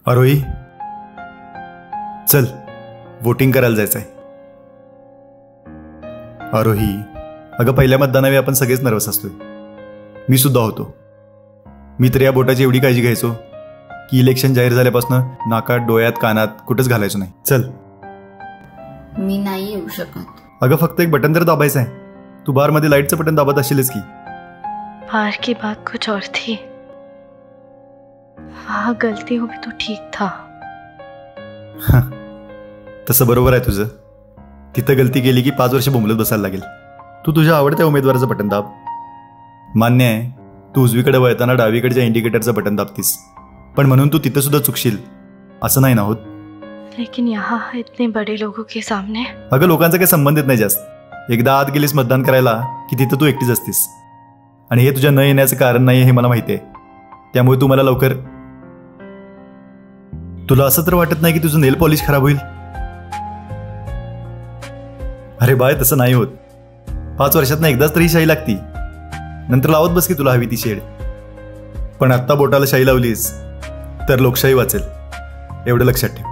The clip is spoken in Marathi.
आरोही, चल वोटिंग करायला जायचंय. आरोही, अगं पहिल्या मतदानावेळी आपण सगळेच नर्वस असतोय. मी सुद्धा होतो. मी तर या बोटाची एवढी काळजी घ्यायचो की इलेक्शन जाहीर झाल्यापासून नाकात, डोळ्यात, कानात कुठंच घालायचो नाही. चल. मी नाही येऊ शकत. अगं फक्त एक बटन तर दाबायचं आहे. तू बारमध्ये लाईटचं बटन दाबत असशीलच की. बार की बात कुछ और थी. हाँ, गलती हो भी तो ठीक था. तसं बरोबर आहे तुझं. तिथं गलती केली की 5 वर्ष बोंबलत बसायला लागेल. तू तुझ्या आवडत्या उमेदवाराचं बटन दाब. मान्य आहे, तू उजवीकडे वळताना डावीकडच्या इंडिकेटरचं बटन दाबतीस, पण म्हणून तू तिथं सुद्धा चुकशील असं नाही ना होत. लेकिन यहाँ इतने बड़े लोगों के सामने. अगं लोकांचा काही संबंध येत नाही जास्त. एकदा आत गेलीस मतदान करायला की तिथं तू एकटीच असतीस. आणि हे तुझ्या न येण्याचं कारण नाही हे मला माहिती आहे. त्यामुळे तू मला लवकर. तुला असं तर वाटत नाही की तुझं नेल पॉलिश खराब होईल? अरे बाय, तसं नाही होत. 5 वर्षात एकदाच तरी शाई लागती. नंतर लावत बस की तुला हवी ती शेड. पण आत्ता बोटाला शाई लावलीस तर लोकशाही वाचेल, एवढं लक्षात ठेव.